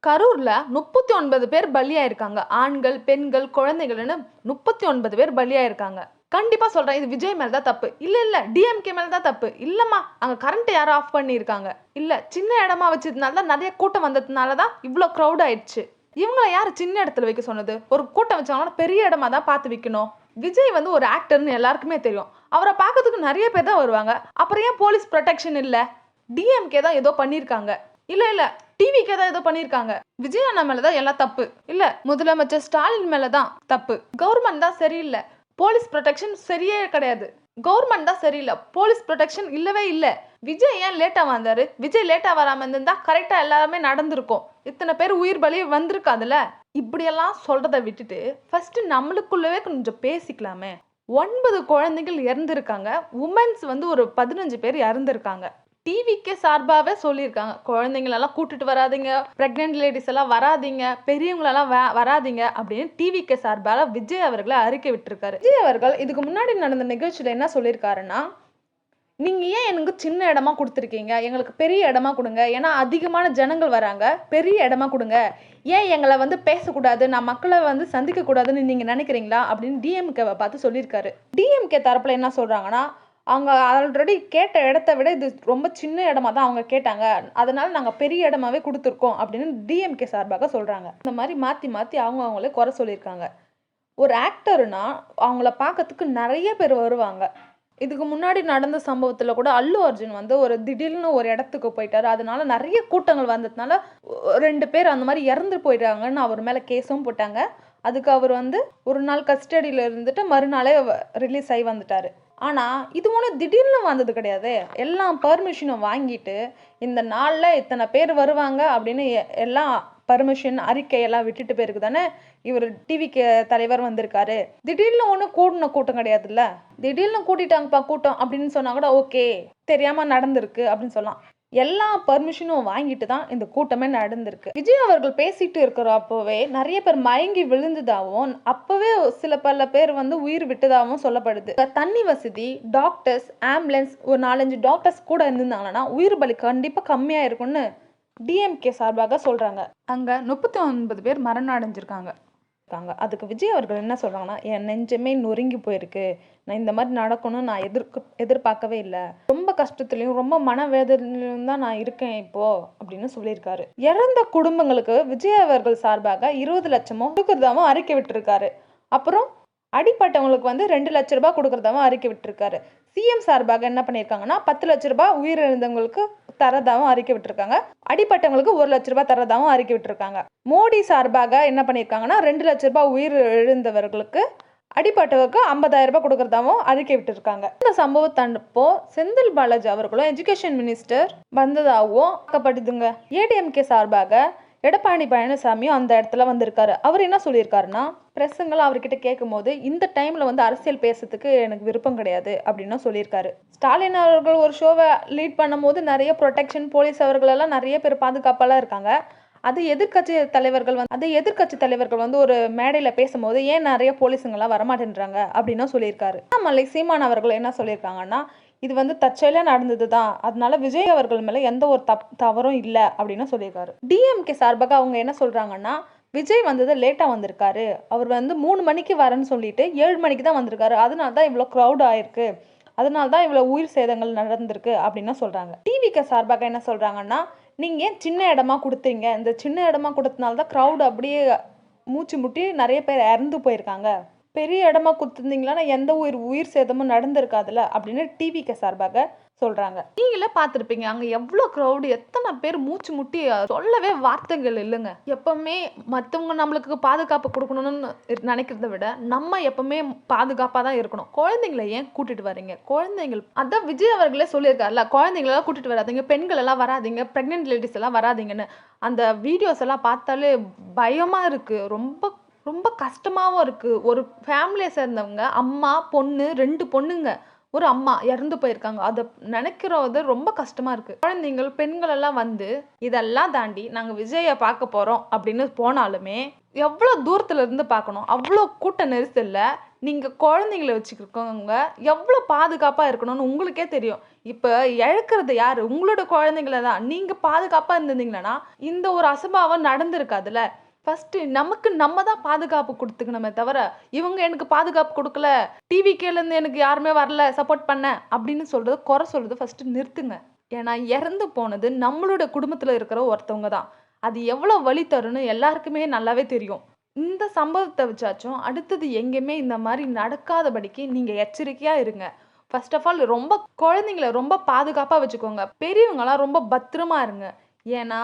கரூர்ல 39 பேர் பலியாயிருக்காங்க. ஆண்கள், பெண்கள், குழந்தைகள்னு 39 பேர் பலியாயிருக்காங்க. கண்டிப்பா சொல்றேன். இது விஜய் மேல தான் தப்பு. இல்ல டிஎம்கே மேல தான் தப்பு. இல்லம்மா அங்க கரண்ட் யாரோ ஆஃப் பண்ணியிருக்காங்க. இல்ல சின்ன இடமா வச்சதுனால தான் நெறைய கூட்டம் வந்ததுனால தான் இவ்ளோ கிரவுட் ஆயிடுச்சு. இவங்கள யாரு சின்ன இடத்துல வைக்க சொன்னது? ஒரு கூட்டம் வச்சாங்கன்னா பெரிய இடமா தான் பார்த்து வைக்கணும். விஜய் வந்து ஒரு ஆக்டர்னு எல்லாருக்குமே தெரியும். அவரை பார்க்கறதுக்கு நெறைய பேர் தான் வருவாங்க. அப்புறம் ஏன் போலீஸ் ப்ரொடெக்ஷன் இல்ல? டிஎம்கே தான் ஏதோ பண்ணியிருக்காங்க. இல்ல டிவிக்கே தான் ஏதோ பண்ணியிருக்காங்க. விஜய் அண்ணா மேல தான் எல்லாம் தப்பு. இல்ல முதலமைச்சர் ஸ்டாலின் மேல தான் தப்பு. கவர்மெண்ட் தான் சரியில்லை. போலீஸ் ப்ரொடெக்ஷன் சரியே கிடையாது. கவர்மெண்ட் தான் சரியில்லை. போலீஸ் ப்ரொடெக்ஷன் இல்லவே இல்ல. விஜய் ஏன் லேட்டா வந்தாரு? விஜய் லேட்டா வராம இருந்தா கரெக்டா எல்லாமே நடந்திருக்கும். இத்தனை பேர் உயிர் பலி வந்திருக்காதுல்ல. இப்படியெல்லாம் சொல்றதை விட்டுட்டு ஃபர்ஸ்ட் நம்மளுக்குள்ளவே கொஞ்சம் பேசிக்கலாமே. 9 குழந்தைகள் இறந்திருக்காங்க. உமன்ஸ் வந்து ஒரு 15 பேர் இறந்திருக்காங்க. டிவிக்கே சார்பாவே சொல்லியிருக்காங்க, குழந்தைங்களெல்லாம் கூட்டிட்டு வராதீங்க, பிரெக்னென்ட் லேடிஸ் எல்லாம் வராதீங்க, பெரியவங்களெல்லாம் வராதீங்க அப்படின்னு டிவிக்கே சார்பால விஜய் அவர்களை அறிக்கை விட்டுருக்காரு. விஜய் அவர்கள் இதுக்கு முன்னாடி நடந்த நிகழ்ச்சியில என்ன சொல்லியிருக்காருன்னா, நீங்க ஏன் எனக்கு சின்ன இடமா கொடுத்துருக்கீங்க, எங்களுக்கு பெரிய இடமா கொடுங்க, ஏன்னா அதிகமான ஜனங்கள் வராங்க, பெரிய இடமா கொடுங்க, ஏன் எங்களை வந்து பேசக்கூடாது, நான் மக்களை வந்து சந்திக்க கூடாதுன்னு நீங்க நினைக்கிறீங்களா அப்படின்னு டிஎம்கேவை பார்த்து சொல்லியிருக்காரு. டிஎம்கே தரப்புல என்ன சொல்றாங்கன்னா, அவங்க ஆல்ரெடி கேட்ட இடத்த விட இது ரொம்ப சின்ன இடமா தான் அவங்க கேட்டாங்க, அதனால நாங்கள் பெரிய இடமாவே கொடுத்துருக்கோம் அப்படின்னு டிஎம்கே சார்பாக சொல்கிறாங்க. இந்த மாதிரி மாற்றி மாற்றி அவங்களே குறை சொல்லியிருக்காங்க. ஒரு ஆக்டர்னா அவங்கள பார்க்கறதுக்கு நிறைய பேர் வருவாங்க. இதுக்கு முன்னாடி நடந்த சம்பவத்தில் கூட அல்லு அர்ஜுன் வந்து ஒரு திடீர்னு ஒரு இடத்துக்கு போயிட்டாரு. அதனால நிறைய கூட்டங்கள் வந்ததுனால 2 பேர் அந்த மாதிரி இறந்து போயிட்டாங்கன்னு அவர் மேலே கேஸும் போட்டாங்க. அதுக்கு அவர் வந்து ஒரு நாள் கஸ்டடியில் இருந்துட்டு மறுநாளே ரிலீஸ் ஆகி வந்துட்டாரு. ஆனால் இது ஒன்றும் திடீர்னு வந்தது கிடையாது. எல்லாம் பர்மிஷனும் வாங்கிட்டு இந்த நாளில் இத்தனை பேர் வருவாங்க அப்படின்னு எல்லாம் பர்மிஷன் அறிக்கையெல்லாம் விட்டுட்டு பேருக்கு தானே இவர் டிவிக்கு தலைவர் வந்திருக்காரு. திடீர்னு ஒன்றும் கூட்டம் கிடையாதுல்ல. திடீர்னு கூட்டிட்டாங்கப்பா கூட்டம் அப்படின்னு சொன்னா கூட ஓகே, தெரியாம நடந்திருக்கு அப்படின்னு சொல்லலாம். எல்லா பர்மிஷனும் வாங்கிட்டு தான் இந்த கூட்டமே நடந்திருக்கு. விஜய் அவர்கள் பேசிட்டு இருக்கிற அப்போவே நிறைய பேர் மயங்கி விழுந்ததாகவும் அப்பவே பல பேர் வந்து உயிர் விட்டதாகவும் சொல்லப்படுது. தண்ணி வசதி, டாக்டர்ஸ், ஆம்புலன்ஸ் ஒரு 4-5 டாக்டர்ஸ் கூட இருந்திருந்தாங்கன்னா உயிர் பலி கண்டிப்பா கம்மியா இருக்கும்னு டிஎம்கே சார்பாக சொல்றாங்க. அங்க 39 பேர் மரணம் அடைஞ்சிருக்காங்க. அதுக்கு விஜய் அவர்கள் என்ன சொல்றாங்கன்னா, என் நெஞ்சமே நொறுங்கி போயிருக்கு, நான் இந்த மாதிரி நடக்கணும்னு நான் எதிர்பார்க்கவே இல்லை, ரொம்ப கஷ்டத்துலையும் ரொம்ப மனவேதனையிலும் தான் நான் இருக்கேன் இப்போ அப்படின்னு சொல்லியிருக்காரு. இறந்த குடும்பங்களுக்கு விஜய் அவர்கள் சார்பாக 20 லட்சமோ கொடுக்கறதாவும் அறிக்கை விட்டுருக்காரு. அப்புறம் அடிப்பட்டவங்களுக்கு வந்து 2 லட்ச ரூபாய் கொடுக்கறதாவும் அறிக்கை விட்டுருக்காரு. சிஎம் சார்பாக என்ன பண்ணியிருக்காங்கன்னா 10 லட்ச ரூபாய் உயிரிழந்தவங்களுக்கு தரதாவும் அறிக்கை விட்டுருக்காங்க. அடிப்பட்டவங்களுக்கு 1 லட்ச ரூபாய் தரதாவும் அறிக்கை விட்டுருக்காங்க. மோடி சார்பாக என்ன பண்ணியிருக்காங்கன்னா 2 லட்ச ரூபாய் உயிர் இழந்தவர்களுக்கு அடிப்பட்டவருக்கு 50,000 ரூபாய் கொடுக்கறதாவும் அறிக்கை விட்டுருக்காங்க. இந்த சம்பவத்தப்போ செந்தில் பாலாஜி அவர்களும் எஜுகேஷன் மினிஸ்டர் வந்ததாகவும் ஆக்கப்படுதுங்க. ஏடிஎம்கே சார்பாக எடப்பாடி பழனிசாமியும் அந்த இடத்துல வந்திருக்காரு. அவர் என்ன சொல்லியிருக்காருன்னா, பிரசங்கெல்லாம் அவர்கிட்ட கேட்கும் போது இந்த டைம்ல வந்து அரசியல் பேசுறதுக்கு எனக்கு விருப்பம் கிடையாது அப்படின்னு சொல்லியிருக்காரு. ஸ்டாலின் அவர்கள் ஒரு ஷோவை லீட் பண்ணும் போது நிறைய ப்ரொடெக்ஷன், போலீஸ் அவர்கள் எல்லாம் நிறைய பேர் பாதுகாப்பெல்லாம் இருக்காங்க. அது எதிர்கட்சி தலைவர்கள் வந்து ஒரு மேடையில பேசும்போது ஏன் நிறைய போலீஸுங்கெல்லாம் வரமாட்டேன்றாங்க அப்படின்னு சொல்லியிருக்காரு. மலை சீமான் அவர்கள் என்ன சொல்லியிருக்காங்கன்னா, இது வந்து தற்செயலா நடந்தது தான், அதனால விஜய் அவர்கள் மேல எந்த ஒரு தவறும் இல்லை அப்படின்னு சொல்லியிருக்காரு. டிஎம்கே சார்பாக அவங்க என்ன சொல்றாங்கன்னா, விஜய் வந்தது லேட்டா வந்திருக்காரு, அவர் வந்து 3 மணிக்கு வரேன்னு சொல்லிட்டு 7 மணிக்கு தான் வந்திருக்காரு, அதனால தான் இவ்வளோ க்ரௌட் ஆயிருக்கு, அதனால தான் இவ்வளோ உயிர் சேதங்கள் நடந்திருக்கு அப்படின்னு சொல்றாங்க. டிவிக்கு சார்பாக என்ன சொல்றாங்கன்னா, நீங்க ஏன் சின்ன இடமா கொடுத்தீங்க, இந்த சின்ன இடமா கொடுத்தனால தான் க்ரௌட் அப்படியே மூச்சு முட்டி நிறைய பேர் இறந்து போயிருக்காங்க, பெரிய இடமா கொடுத்துருந்தீங்களா எந்த உயிர் சேதமும் நடந்திருக்காதுல்ல அப்படின்னு டிவிக்கு சார்பாக சொல்றாங்க. நீங்களே பார்த்துருப்பீங்க அங்க எவ்வளவு க்ரௌடு, எத்தனை பேர் மூச்சு முட்டி, சொல்லவே வார்த்தைகள் இல்லைங்க. எப்பவுமே மற்றவங்க நம்மளுக்கு பாதுகாப்பு கொடுக்கணும்னு நினைக்கிறத விட நம்ம எப்பவுமே பாதுகாப்பாக தான் இருக்கணும். குழந்தைங்களை ஏன் கூட்டிட்டு வரீங்க? குழந்தைகள் அதான் விஜய் அவர்களே சொல்லியிருக்காருல்ல, குழந்தைங்களெல்லாம் கூட்டிட்டு வராதீங்க, பெண்கள் எல்லாம் வராதீங்க, பிரெக்னென்ட் லேடிஸ் எல்லாம் வராதீங்கன்னு. அந்த வீடியோஸ் எல்லாம் பார்த்தாலே பயமா இருக்கு, ரொம்ப ரொம்ப கஷ்டமாகவும் இருக்குது. ஒரு ஃபேமிலியை சேர்ந்தவங்க, அம்மா பொண்ணு 2 பொண்ணுங்க ஒரு அம்மா இறந்து போயிருக்காங்க. அத நினைக்கிறது ரொம்ப கஷ்டமா இருக்கு. குழந்தைங்கள், பெண்கள் எல்லாம் வந்து இதெல்லாம் தாண்டி நாங்க விஜய பார்க்க போறோம் அப்படின்னு போனாலுமே, எவ்ளோ தூரத்துல இருந்து பார்க்கணும். அவ்ளோ கூட்ட நெரிசல்ல நீங்க குழந்தைங்கள வச்சுருக்கவங்க எவ்ளோ பாதுகாப்பா இருக்கணும்னு உங்களுக்கே தெரியும். இப்ப இழக்கிறது யாரு? உங்களோட குழந்தைங்கள தான். நீங்க பாதுகாப்பா இருந்திருந்தீங்கன்னா, இந்த ஒரு அசம்பாவம் நடந்திருக்காதுல்ல. ஃபர்ஸ்ட்டு நமக்கு நம்ம தான் பாதுகாப்பு குடுத்துக்கணுமே தவிர, இவங்க எனக்கு பாதுகாப்பு குடுக்கல, டிவிகேலேருந்து எனக்கு யாருமே வரல சப்போர்ட் பண்ண அப்படின்னு சொல்றது, குறை சொல்றது ஃபர்ஸ்ட்டு நிறுத்துங்க. ஏன்னா இறந்து போனது நம்மளோட குடும்பத்துல இருக்கிற ஒருத்தவங்க தான். அது எவ்வளோ வலி தரும்னு எல்லாருக்குமே நல்லாவே தெரியும். இந்த சம்பவத்த வச்சாச்சும் அடுத்தது எங்கேயுமே இந்த மாரி நடக்காதபடிக்கு நீங்க எச்சரிக்கையா இருங்க. ஃபர்ஸ்ட் ஆஃப் ஆல் ரொம்ப குழந்தைங்கள ரொம்ப பாதுகாப்பா வச்சுக்கோங்க. பெரியவங்கலாம் ரொம்ப பத்திரமா இருங்க. ஏன்னா,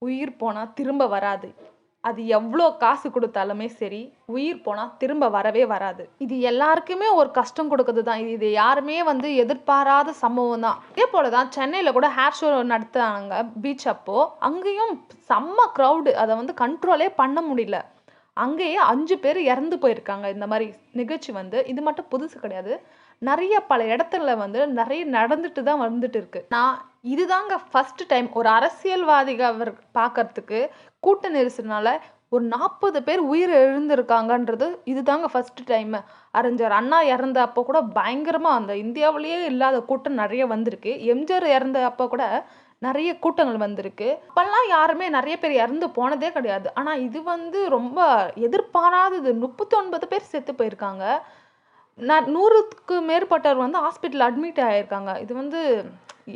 உயிர் போனா திரும்ப வராது. அது எவ்ளோ காசு குடுத்தாலுமே சரி, உயிர் போனா திரும்ப வரவே வராது. இது எல்லாருக்குமே ஒரு கஷ்டம் குடுக்குறது தான். இது யாருமே வந்து எதிர்பாராத சம்பவம் தான். இதே போல தான் சென்னையில கூட ஹேர் ஷோ நடத்துனாங்க பீச் அப்போ. அங்கேயும் செம்ம கிரவுடு. அத வந்து கண்ட்ரோலே பண்ண முடியல. அங்கேயே 5 பேர் இறந்து போயிருக்காங்க. இந்த மாரி நிகழ்ச்சி வந்து இது மட்டும் புதுசு கிடையாது. நெறைய பல இடத்துல வந்து நெறைய நடந்துட்டு தான் வந்துட்டு இருக்கு. இதுதாங்க ஃபர்ஸ்ட் டைம் ஒரு அரசியல்வாதிக அவர் பார்க்கறதுக்கு கூட்ட நெரிசல்னால ஒரு 40 பேர் உயிர் இழந்திருக்காங்கன்றது இதுதாங்க ஃபர்ஸ்ட் டைமு. அறிஞர் அண்ணா இறந்த அப்போ கூட பயங்கரமா அந்த இந்தியாவிலேயே இல்லாத கூட்டம் நெறைய வந்திருக்கு. எம்ஜிஆர் இறந்த அப்போ கூட நெறைய கூட்டங்கள் வந்திருக்கு. அப்பல்லாம் யாருமே நெறைய பேர் இறந்து போனதே கிடையாது. ஆனா இது வந்து ரொம்ப எதிர்பாராதது. 39 பேர் செத்து போயிருக்காங்க. 100க்கு மேற்பட்டவர் வந்து ஹாஸ்பிட்டல்ல அட்மிட் ஆயிருக்காங்க. இது வந்து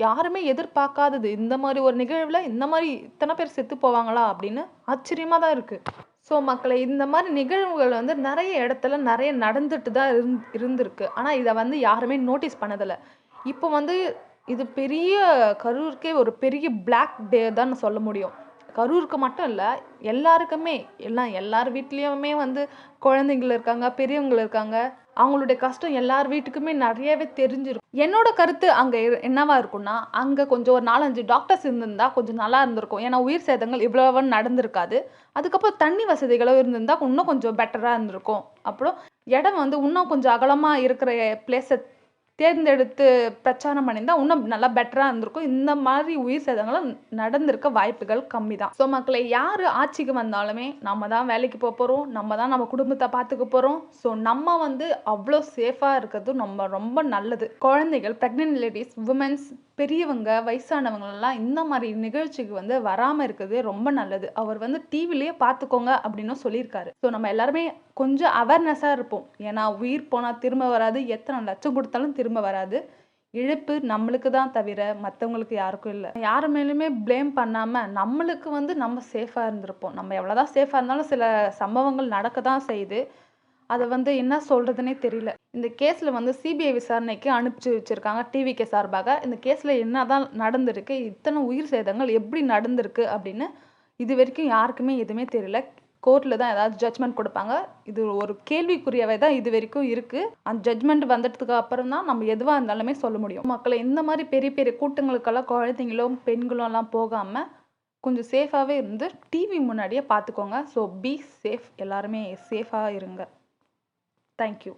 யாருமே எதிர்பார்க்காதது. இந்த மாரி ஒரு நிகழ்வுல இந்த மாரி இத்தன பேர் செத்து போவாங்களா? அப்படின்னு ஆச்சரியமா தான் இருக்கு. ஸோ மக்களே, இந்த மாரி நிகழ்வுகள் வந்து நெறைய இடத்துல நெறைய நடந்துட்டு தான் இருந்திருக்கு. ஆனா இத வந்து யாருமே நோட்டீஸ் பண்ணதில்ல. இப்போ வந்து இது பெரிய கரூருக்கே ஒரு பெரிய பிளாக் டே தான் சொல்ல முடியும். கரூருக்கு மட்டும் இல்ல, எல்லாருக்குமே எல்லார் வீட்லயுமே வந்து குழந்தைங்கள் இருக்காங்க, பெரியவங்க இருக்காங்க. அவங்களுடைய கஷ்டம் எல்லார் வீட்டுக்குமே நெறையவே தெரிஞ்சிருக்கும். என்னோட கருத்து அங்க என்னவா இருக்கும்னா, அங்க கொஞ்சம் ஒரு 4, 5 டாக்டர்ஸ் இருந்திருந்தா கொஞ்சம் நல்லா இருந்திருக்கும். ஏன்னா உயிர் சேதங்கள் இவ்வளவு நடந்திருக்காது. அதுக்கப்புறம் தண்ணி வசதிகளும் இருந்திருந்தா இன்னும் கொஞ்சம் பெட்டரா இருந்திருக்கும். அப்புறம் இடம் வந்து இன்னும் கொஞ்சம் அகலமா இருக்கிற பிளேஸ தேர்ந்தெடுத்து பிரச்சாரம் பண்ணியிருந்தா இன்னும் நல்லா பெட்டரா இருந்திருக்கும். இந்த மாதிரி உயிர் சேதங்களும் நடந்திருக்க வாய்ப்புகள் கம்மி தான். ஸோ மக்களே, யாரு ஆட்சிக்கு வந்தாலுமே நம்ம தான் வேலைக்கு போறோம். நம்ம தான் நம்ம குடும்பத்த பார்த்துக்க போறோம். ஸோ நம்ம வந்து அவ்ளோ சேஃபா இருக்கிறது நம்ம ரொம்ப நல்லது. குழந்தைகள், பிரெக்னன்ட் லேடீஸ், வுமென்ஸ், பெரியவங்க, வயசானவங்கலாம் இந்த மாரி நிகழ்ச்சிக்கு வந்து வராம இருக்கிறது ரொம்ப நல்லது. அவர் வந்து டிவிலயே பார்த்துக்கோங்க அப்படின்னும் சொல்லியிருக்காரு. ஸோ நம்ம எல்லாருமே கொஞ்சம் அவேர்னஸா இருப்போம். ஏன்னா உயிர் போனா திரும்ப வராது. எத்தனை லட்சம் குடுத்தாலும் திரும்ப வராது. இழப்பு நம்மளுக்கு தான் தவிர மத்தவங்களுக்கு யாருக்கும் இல்ல. யார் மேலயுமே ப்ளேம் பண்ணாம நம்மளுக்கு வந்து நம்ம சேஃபா இருந்திருப்போம். நம்ம எவ்வளவுதான் சேஃபா இருந்தாலும் சில சம்பவங்கள் நடக்க தான் செய்யுது. அத வந்து என்ன சொல்றதுன்னே தெரியல. இந்த கேஸ்ல வந்து சிபிஐ விசாரணைக்கு அனுப்பிச்சு வச்சிருக்காங்க டிவிகே சார்பாக. இந்த கேஸ்ல என்னதான் நடந்திருக்கு? இத்தனை உயிர் சேதங்கள் எப்படி நடந்திருக்கு? அப்படின்னு இதுவரைக்கும் யாருக்குமே எதுவுமே தெரியல. கோர்ட்ல தான் ஏதாவது ஜட்ஜ்மெண்ட் குடுப்பாங்க. இது ஒரு கேள்விக்குறியாவே தான் இதுவரைக்கும் இருக்கு. அந்த ஜட்ஜ்மெண்ட் வந்ததுக்கு அப்புறம் தான் நம்ம எதுவா இருந்தாலுமே சொல்ல முடியும். மக்களே, இந்த மாரி பெரிய பெரிய கூட்டங்களுக்கெல்லாம் குழந்தைங்களும், பெண்களும் எல்லாம் போகாம கொஞ்சம் சேஃபாவே இருந்து டிவி முன்னாடியே பார்த்துக்கோங்க. So be safe. எல்லாருமே சேஃபா இருங்க. Thank you.